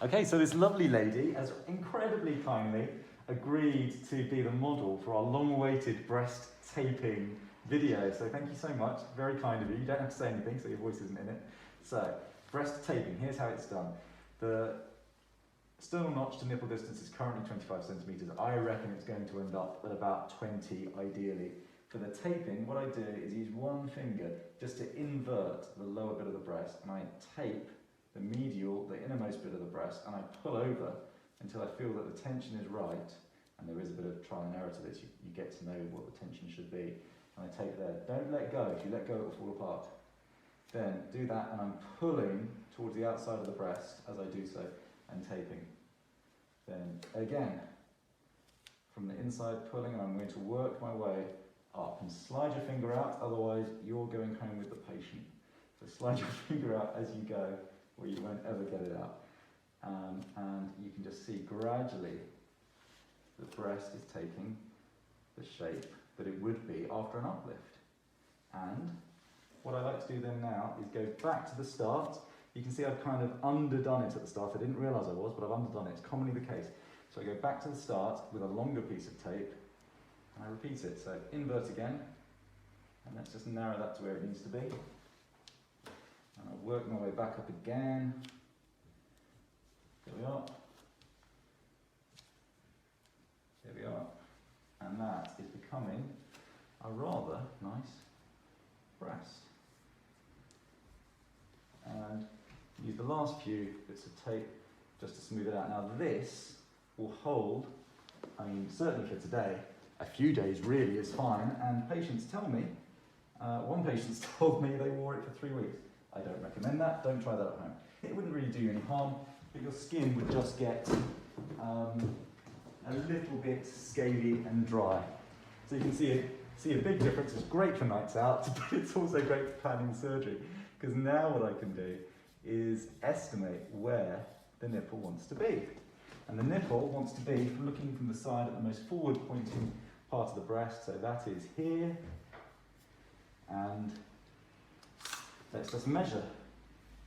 Okay, so this lovely lady has incredibly kindly agreed to be the model for our long-awaited breast taping video. So thank you so much, very kind of you. You don't have to say anything, so your voice isn't in it. So, breast taping, here's how it's done. The sternal notch to nipple distance is currently 25 centimeters. I reckon it's going to end up at about 20 ideally. For the taping, what I do is use one finger just to invert the lower bit of the breast, and I tape the medial, the innermost bit of the breast, and I pull over until I feel that the tension is right. And there is a bit of trial and error to this. You get to know what the tension should be. And I tape there. Don't let go. If you let go, it will fall apart. Then do that, and I'm pulling towards the outside of the breast as I do so, and taping. Then again, from the inside pulling, and I'm going to work my way up, and slide your finger out, otherwise you're going home with the patient. So slide your finger out as you go, or you won't ever get it out. And you can just see gradually the breast is taking the shape that it would be after an uplift. And what I like to do then now is go back to the start. You can see I've kind of underdone it at the start. I didn't realise I was, but I've underdone it. It's commonly the case. So I go back to the start with a longer piece of tape, and I repeat it. So invert again, and let's just narrow that to where it needs to be. And I'll work my way back up again. There we are. There we are. And that is becoming a rather nice breast. And use the last few bits of tape just to smooth it out. Now this will hold, I mean certainly for today, a few days really is fine, and patients tell me, one patient's told me they wore it for 3 weeks. I don't recommend that, don't try that at home. It wouldn't really do you any harm, but your skin would just get a little bit scaly and dry. So you can see a big difference. It's great for nights out, but it's also great for planning surgery, because now what I can do is estimate where the nipple wants to be. And the nipple wants to be looking from the side at the most forward pointing part of the breast, so that is here. And let's just measure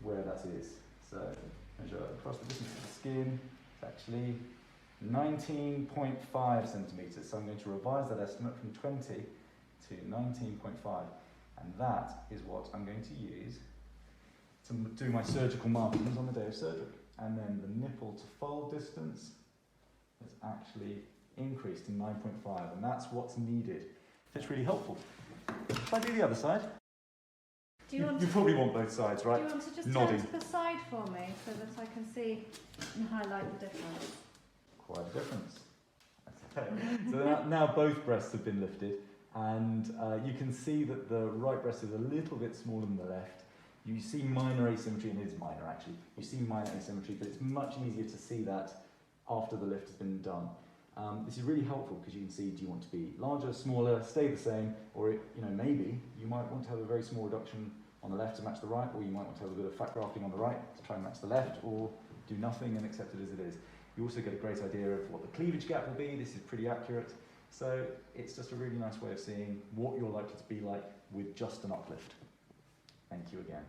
where that is. So measure across the distance of the skin. It's actually 19.5 centimeters. So I'm going to revise that estimate from 20 to 19.5. And that is what I'm going to use to do my surgical markings on the day of surgery. And then the nipple to fold distance has actually increased to 9.5, and that's what's needed. It's really helpful. If I do the other side, you probably want both sides, right? Do you want to just Nodding. turn to the side for me so that I can see and highlight the difference? Quite a difference. That's okay. So now both breasts have been lifted, and you can see that the right breast is a little bit smaller than the left. You see minor asymmetry, and it is minor actually. You see minor asymmetry, but it's much easier to see that after the lift has been done. This is really helpful because you can see, do you want to be larger, smaller, stay the same, or maybe you might want to have a very small reduction on the left to match the right, or you might want to have a bit of fat grafting on the right to try and match the left, or do nothing and accept it as it is. You also get a great idea of what the cleavage gap will be. This is pretty accurate. So it's just a really nice way of seeing what you're likely to be like with just an uplift. Thank you again.